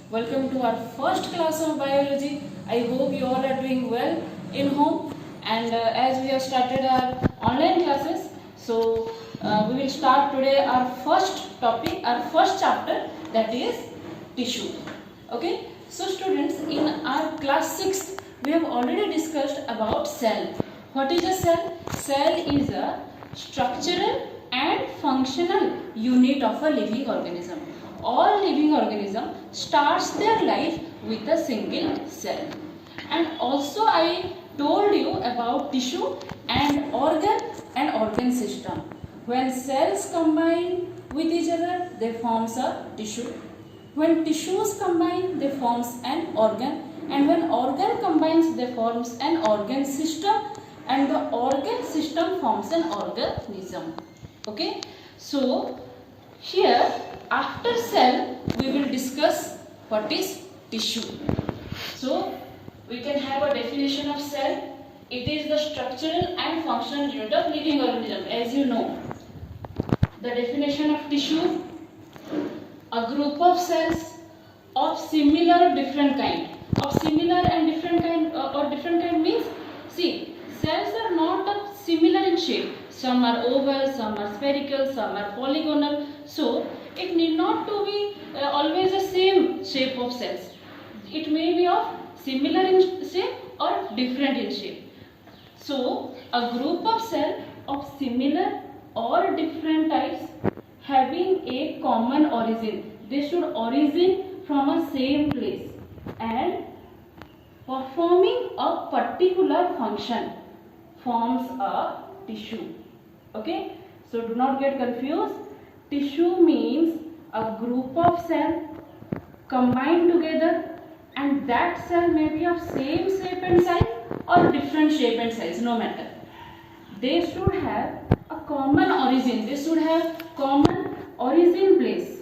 Welcome to our first class of biology. I hope you all are doing well in home. And as we have started our online classes, we will start today our first topic, our first chapter, that is tissue. Okay. So students, in our class 6, we have already discussed about cell. What is a cell? Cell is a structural and functional unit of a living organism. All living organism starts their life with a single cell. And also I told you about tissue and organ system. When cells combine with each other, they forms a tissue. When tissues combine, they forms an organ, and when organ combines, they forms an organ system, and the organ system forms an organism. Okay, so here after cell we will discuss what is tissue. So we can have a definition of cell. It is the structural and functional unit of living organism. As you know, the definition of tissue: a group of cells of similar or different kind. Of similar and different kind or different kind means, see, cells are not similar in shape. Some are oval, some are spherical, some are polygonal. So it need not to be always the same shape of cells. It may be of similar in shape or different in shape. So a group of cells of similar or different types having a common origin. They should origin from a same place and performing a particular function forms a tissue. Okay, so do not get confused. Tissue means a group of cells combined together, and that cell may be of same shape and size or different shape and size, no matter. They should have a common origin. They should have common origin place,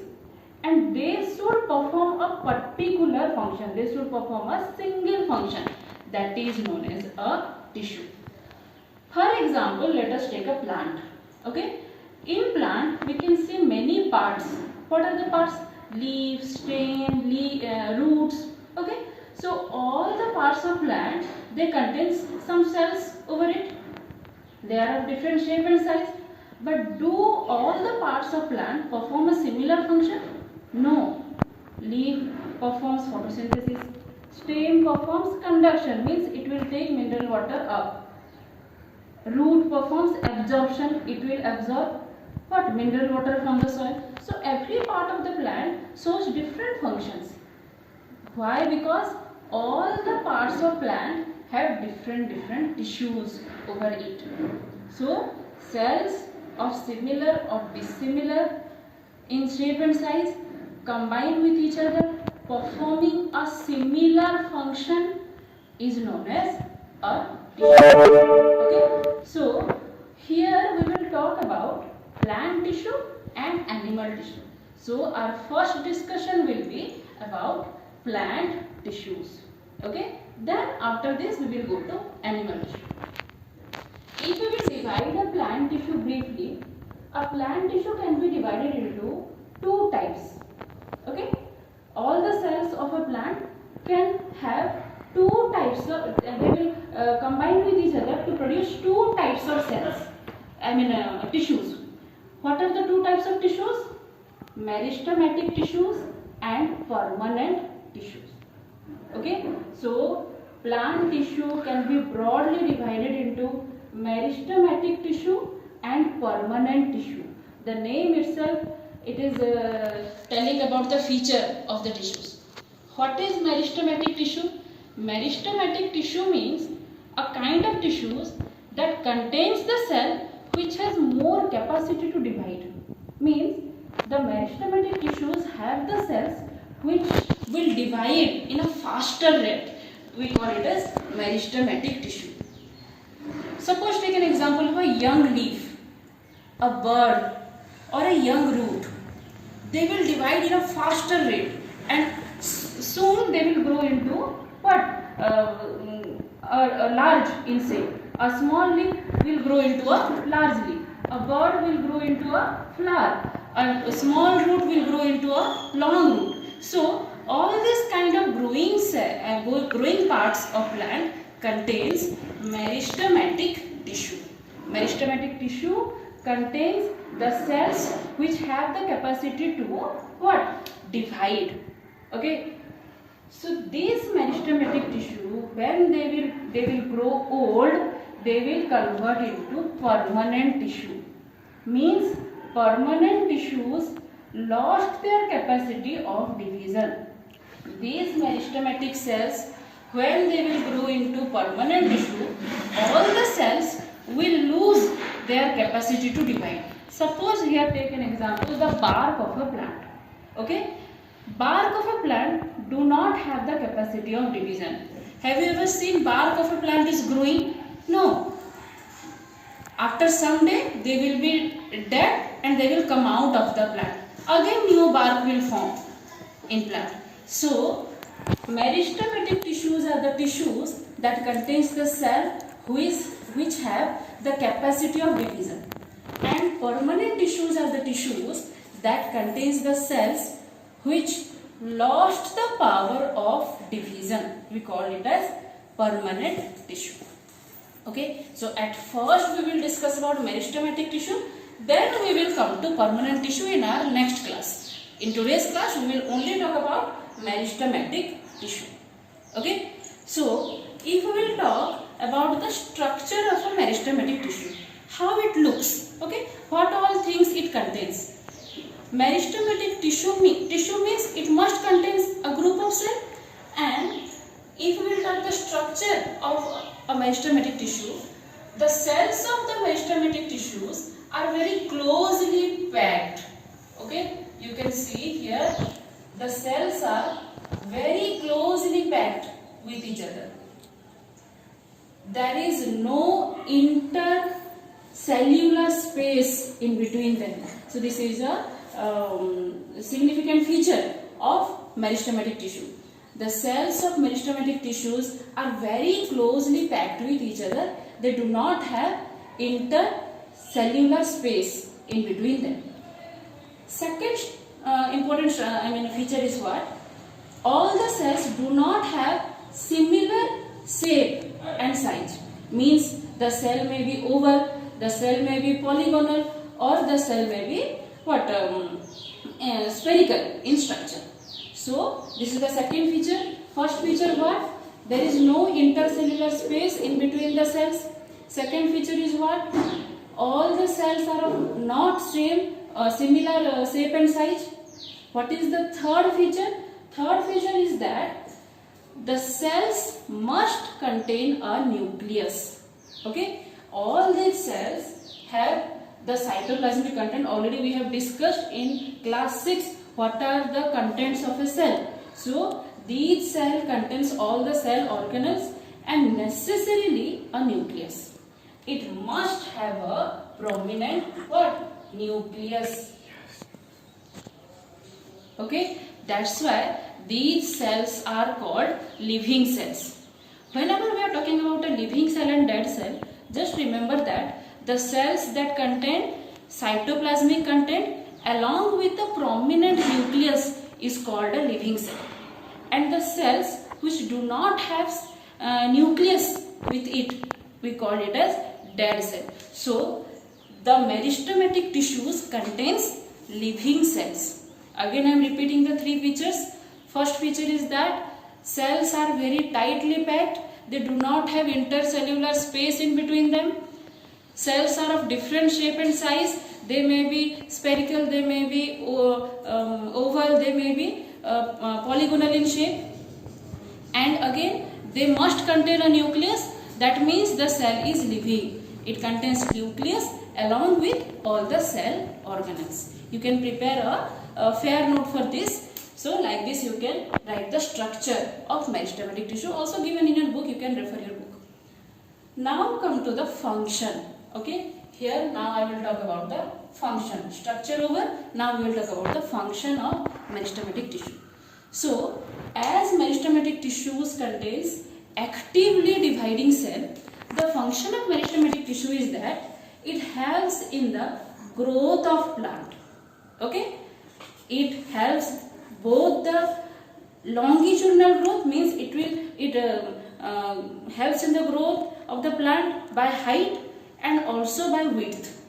and they should perform a particular function. They should perform a single function that is known as a tissue. For example, let us take a plant. Okay, in plant we can see many parts. What are the parts? Leaves, stem, roots. Okay, so all the parts of plant, they contain some cells over it. They are of different shape and size. But do all the parts of plant perform a similar function? No. Leaf performs photosynthesis. Stem performs conduction, means it will take mineral water up. Root performs absorption, it will absorb what? Mineral water from the soil. So every part of the plant shows different functions. Why? Because all the parts of plant have different tissues over it. So cells of similar or dissimilar in shape and size combine with each other, performing a similar function, is known as a tissue. Okay, so here we will talk about plant tissue and animal tissue. So our first discussion will be about plant tissues. Okay, then after this we will go to animal tissue. If we will divide a plant tissue briefly, a plant tissue can be divided into two types. Okay, all the cells of a plant can have two types of, they will combine with each other to produce two types of cells, tissues. What are the two types of tissues? Meristematic tissues and permanent tissues. Okay, so plant tissue can be broadly divided into meristematic tissue and permanent tissue. The name itself, it is telling about the feature of the tissues. What is meristematic tissue? Meristematic tissue means a kind of tissues that contains the cell which has more capacity to divide. Means the meristematic tissues have the cells which will divide in a faster rate. We call it as meristematic tissue. Suppose take an example of a young leaf, a bird or a young root. They will divide in a faster rate, and soon they will grow into what? A large in shape. A small leaf will grow into a large leaf. A bird will grow into a flower. A small root will grow into a long root. So all this kind of growing parts of plant contains meristematic tissue. Meristematic tissue contains the cells which have the capacity to what? Divide. Okay. So these meristematic tissue, when they will grow old, they will convert into permanent tissue. Means permanent tissues lost their capacity of division. These meristematic cells, when they will grow into permanent tissue, all the cells will lose their capacity to divide. Suppose here take an example, the bark of a plant. Okay, bark of a plant do not have the capacity of division. Have you ever seen bark of a plant is growing? No. After some day they will be dead and they will come out of the plant. Again new bark will form in plant. So meristematic tissues are the tissues that contains the cell which have the capacity of division, and permanent tissues are the tissues that contains the cells which lost the power of division. We call it as permanent tissue. Okay, so at first we will discuss about meristematic tissue, then we will come to permanent tissue in our next class. In today's class we will only talk about meristematic tissue. Okay, so if we will talk about the structure of a meristematic tissue, how it looks, okay, what all things it contains. Meristematic tissue means it must contains a group of cells, and if we will talk the structure of a meristematic tissue, the cells of the meristematic tissues are very closely packed. Okay, you can see here the cells are very closely packed with each other. There is no intercellular space in between them. So this is a significant feature of meristematic tissue. The cells of meristematic tissues are very closely packed with each other. They do not have intercellular space in between them. Second important feature is what? All the cells do not have similar shape and size. Means the cell may be oval, the cell may be polygonal, or the cell may be spherical in structure. So this is the second feature. First feature what? There is no intercellular space in between the cells. Second feature is what? All the cells are of not similar shape and size. What is the third feature? Third feature is that the cells must contain a nucleus. Okay, all these cells have the cytoplasmic content. Already we have discussed in class 6 what are the contents of a cell. So these cell contains all the cell organelles and necessarily a nucleus. It must have a prominent what? Nucleus. Okay, that's why these cells are called living cells. Whenever we are talking about a living cell and dead cell, just remember that the cells that contain cytoplasmic content along with the prominent nucleus is called a living cell, and the cells which do not have nucleus with it, we call it as dead cell. So the meristematic tissues contains living cells. Again I am repeating the three features. First feature is that cells are very tightly packed. They do not have intercellular space in between them. Cells are of different shape and size. They may be spherical, they may be oval, they may be polygonal in shape. And again, they must contain a nucleus. That means the cell is living. It contains nucleus along with all the cell organelles. You can prepare a fair note for this. So like this you can write the structure of meristematic tissue. Also given in your book, you can refer your book. Now come to the function. Okay, here now I will talk about the function. Structure over, now we will talk about the function of meristematic tissue. So as meristematic tissues contains actively dividing cell, the function of meristematic tissue is that it helps in the growth of plant. Okay, it helps both the Longitudinal growth means it helps in the growth of the plant by height and also by width.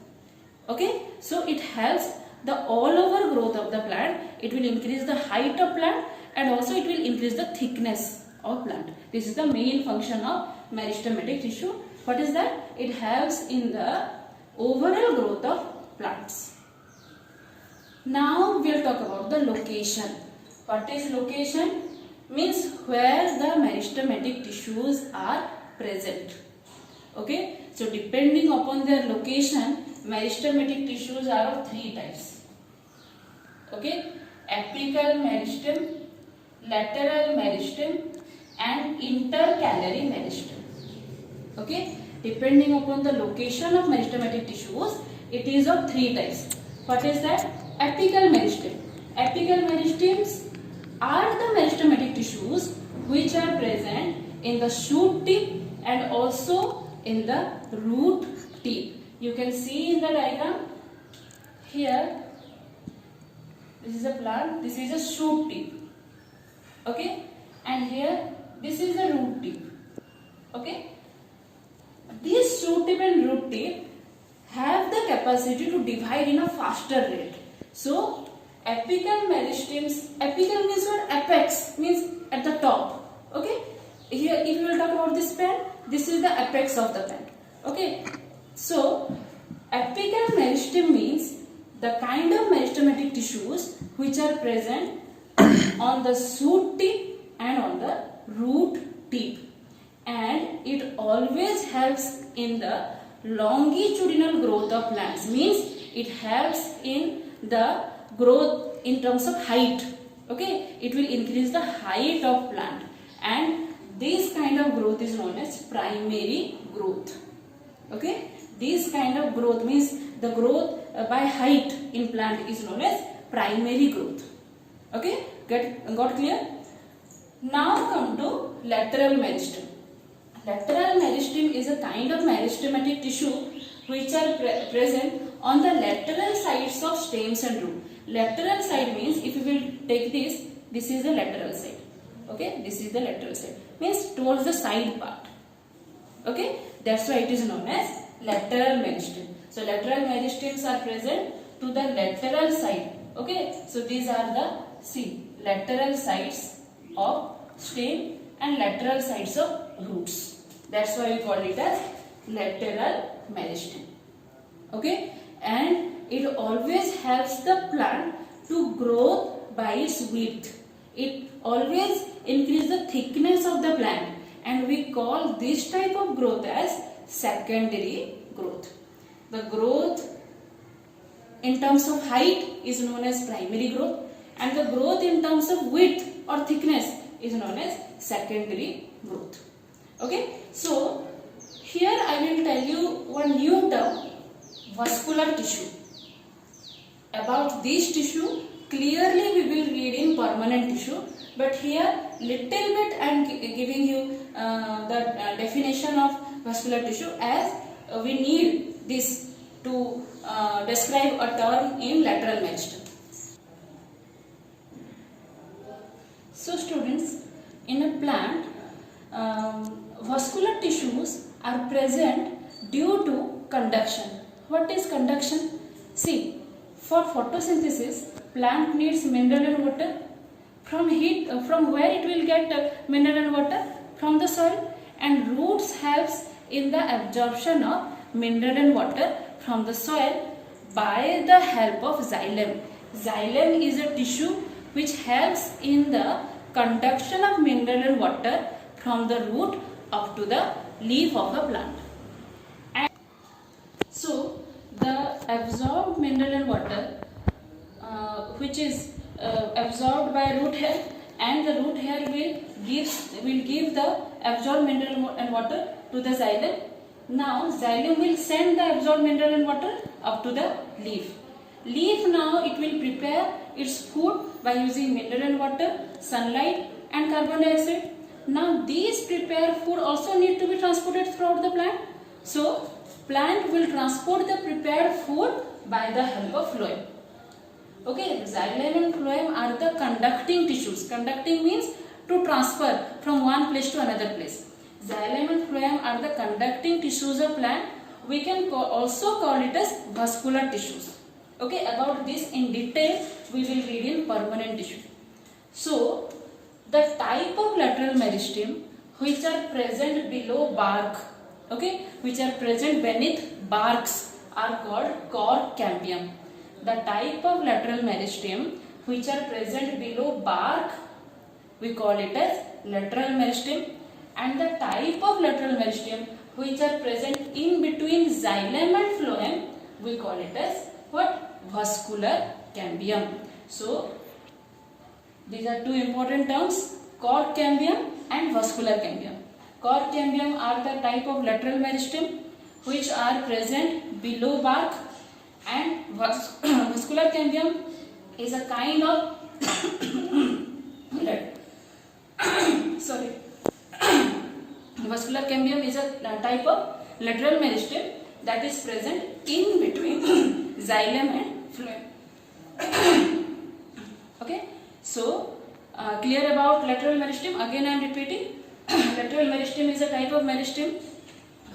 Okay, so it helps the all over growth of the plant. It will increase the height of plant and also it will increase the thickness of plant. This is the main function of meristematic tissue. What is that? It helps in the overall growth of plants. Now we will talk about the location. What is location? Means where the meristematic tissues are present. Okay, so depending upon their location, meristematic tissues are of three types. Okay, apical meristem, lateral meristem and intercalary meristem. Okay, depending upon the location of meristematic tissues, it is of three types. What is that? Apical meristem. Apical meristems are the meristematic tissues which are present in the shoot tip and also in the root tip. You can see in the diagram here, this is a plant, this is a shoot tip. Okay, and here this is a root tip. Okay, these shoot tip and root tip have the capacity to divide in a faster rate. So apical meristems, apical means what? Apex means at the top. Okay, here if you will talk about this pen, this is the apex of the pen. Okay, so apical meristem means the kind of meristematic tissues which are present on the shoot tip and on the root tip, and it always helps in the longitudinal growth of plants. Means it helps in the growth in terms of height. Okay, it will increase the height of plant, and this kind of growth is known as primary growth. Okay, this kind of growth means the growth by height in plant is known as primary growth. Okay, got clear? Now come to lateral meristem. Lateral meristem is a kind of meristematic tissue which are present on the lateral sides of stems and root. Lateral side means, if you will take this is the lateral side. Okay, this is the lateral side. Means towards the side part. Okay, that's why it is known as lateral meristem. So lateral meristems are present to the lateral side. Okay, so these are the lateral sides of stem and lateral sides of roots. That's why we call it as lateral meristem. Okay, and it always helps the plant to grow by its width. It always increases the thickness of the plant, and we call this type of growth as secondary growth. The growth in terms of height is known as primary growth, and the growth in terms of width or thickness is known as secondary growth. Okay, so here I will tell you one new term, vascular tissue. About this tissue, clearly we will read in permanent tissue, but here little bit I am giving you the definition of vascular tissue, as we need this to describe a term in lateral meristem. So students, in a plant, vascular tissues are present due to conduction. What is conduction? See, for photosynthesis, plant needs mineral and water. From where it will get mineral and water? From the soil. And roots helps in the absorption of mineral and water from the soil by the help of xylem. Xylem is a tissue which helps in the conduction of mineral and water from the root up to the leaf of a plant. And so the absorbed mineral and water which is absorbed by root hair, and the root hair will give the absorbed mineral and water to the xylem. Now xylem will send the absorbed mineral and water up to the leaf. Leaf now it will prepare its food by using mineral and water, sunlight and carbon dioxide. Now these prepared food also need to be transported throughout the plant. So plant will transport the prepared food by the help of phloem. Okay, xylem and phloem are the conducting tissues. Conducting means to transfer from one place to another place. Xylem and phloem are the conducting tissues of plant. We can also call it as vascular tissues. Okay, about this in detail we will read in permanent tissue. So, the type of lateral meristem which are present below bark, okay, which are present beneath barks are called cork cambium. The type of lateral meristem which are present below bark, we call it as lateral meristem, and the type of lateral meristem which are present in between xylem and phloem, we call it as what? Vascular cambium. So, these are two important terms, cork cambium and vascular cambium. Cork cambium are the type of lateral meristem which are present below bark, and vascular cambium is a kind of sorry vascular cambium is a type of lateral meristem that is present in between xylem and phloem. Okay, so clear about lateral meristem. Again I am repeating. Lateral meristem is a type of meristem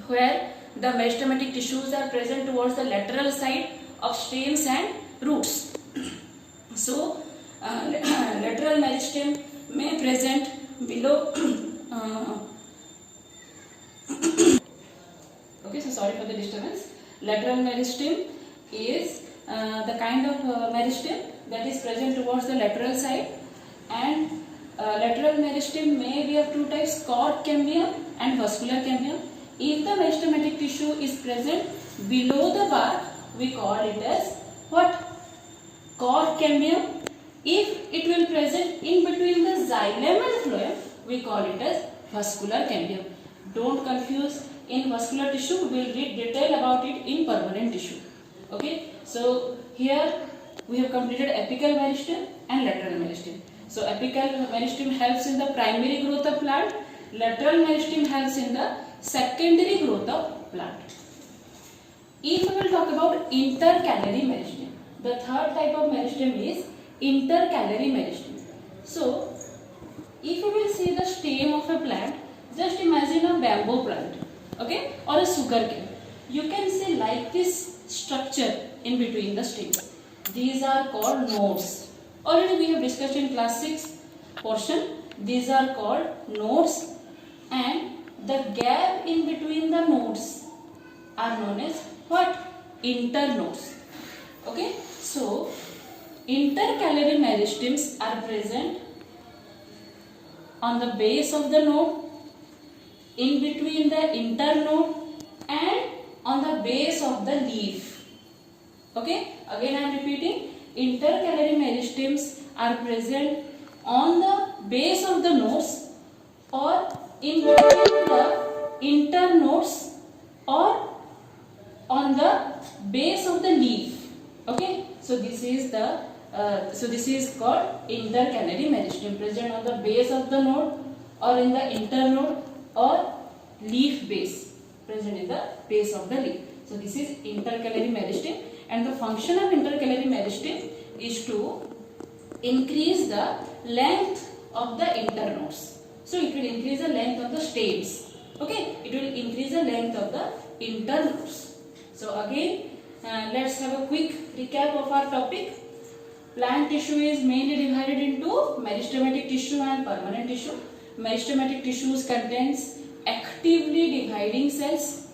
where the meristematic tissues are present towards the lateral side of stems and roots. So, lateral meristem may present below. Okay, so sorry for the disturbance. Lateral meristem is the kind of meristem that is present towards the lateral side, and lateral meristem may be of two types, cork cambium and vascular cambium. If the meristematic tissue is present below the bark, we call it as what? Cork cambium. If it will present in between the xylem and phloem, we call it as vascular cambium. Don't confuse. In vascular tissue, we will read detail about it in permanent tissue. Okay. So here we have completed apical meristem and lateral meristem. So apical meristem helps in the primary growth of plant. Lateral meristem helps in the secondary growth of plant. If we will talk about intercalary meristem, the third type of meristem is intercalary meristem. So, if we will see the stem of a plant, just imagine a bamboo plant, okay, or a sugar cane. You can see like this structure in between the stems. These are called nodes. Already we have discussed in class 6 portion. These are called nodes, and the gap in between the nodes are known as what? Internodes. Okay, so intercalary meristems are present on the base of the node, in between the internode, and on the base of the leaf. Okay, again I am repeating. Intercalary meristems are present on the base of the nodes, or in between the internodes, or on the base of the leaf. Okay, so this is called intercalary meristem, present on the base of the node, or in the internode, or leaf base, present in the base of the leaf. So this is intercalary meristem, and the function of intercalary meristem is to increase the length of the internodes. So it will increase the length of the stems. Okay, it will increase the length of the internodes. So again, let's have a quick recap of our topic. Plant tissue is mainly divided into meristematic tissue and permanent tissue. Meristematic tissues contains actively dividing cells.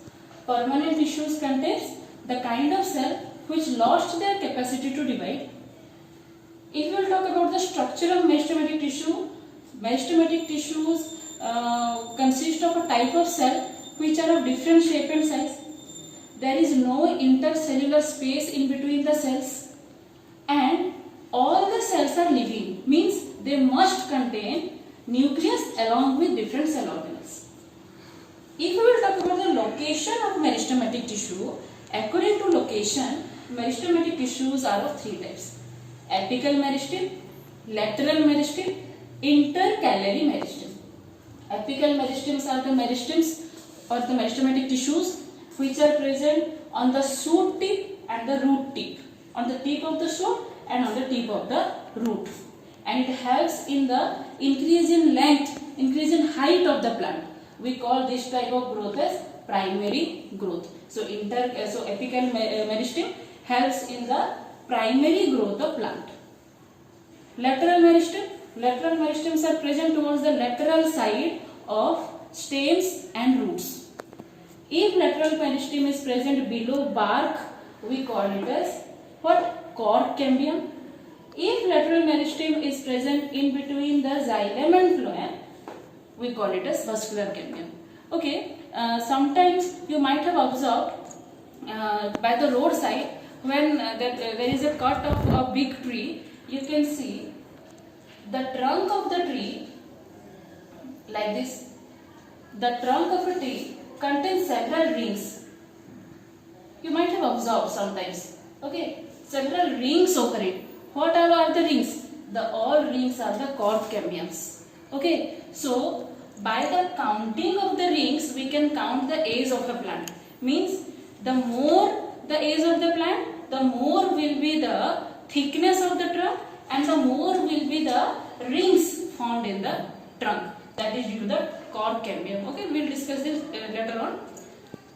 Permanent tissues contains the kind of cell which lost their capacity to divide. If we will talk about the structure of meristematic tissues consist of a type of cell which are of different shape and size. There is no intercellular space in between the cells, and all the cells are living, means they must contain nucleus along with different cell organelles. If we will talk about the location of meristematic tissue, according to location, meristematic tissues are of three types: apical meristem, lateral meristem, intercalary meristem. Apical meristems are the meristems or the meristematic tissues which are present on the shoot tip and the root tip, on the tip of the shoot and on the tip of the root, and it helps in the increase in length, increase in height of the plant. We call this type of growth as primary growth. So apical meristem helps in the primary growth of plant. Lateral meristem. Lateral meristems are present towards the lateral side of stems and roots. If lateral meristem is present below bark, we call it as what? Cork cambium. If lateral meristem is present in between the xylem and phloem, we call it as vascular cambium. Okay, sometimes you might have observed by the roadside when there is a cut of a big tree, you can see the trunk of the tree like this. The trunk of a tree contains several rings. You might have observed sometimes. Okay, several rings occurring. What are the rings? All rings are the cork cambiums. Okay, so by the counting of the rings, we can count the age of a plant. Means the more the age of the plant, the more will be the thickness of the trunk, and the more will be the rings found in the trunk. That is due to the cork cambium. Okay, we will discuss this later on.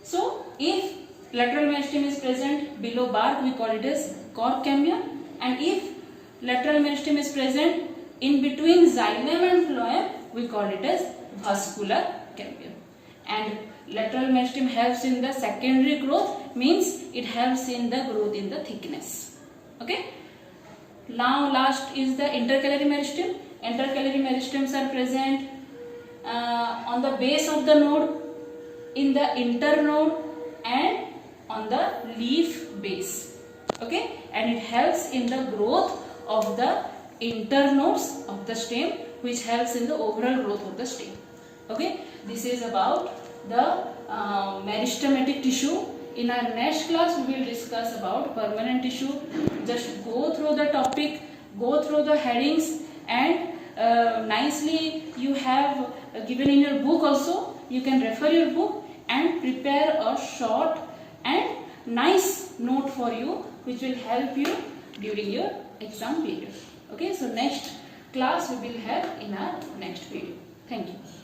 So, if lateral meristem is present below bark, we call it as cork cambium, and if lateral meristem is present in between xylem and phloem, we call it as vascular cambium. And lateral meristem helps in the secondary growth, means it helps in the growth in the thickness. Okay. Now last is the intercalary meristem. Intercalary meristems are present on the base of the node, in the internode, and on the leaf base. Okay, and it helps in the growth of the internodes of the stem, which helps in the overall growth of the stem. Okay, this is about the meristematic tissue. In our next class, we will discuss about permanent tissue. Just go through the topic, go through the headings, and nicely you have given in your book also. You can refer your book and prepare a short and nice note for you, which will help you during your exam period. Okay, so next class we will have in our next video. Thank you.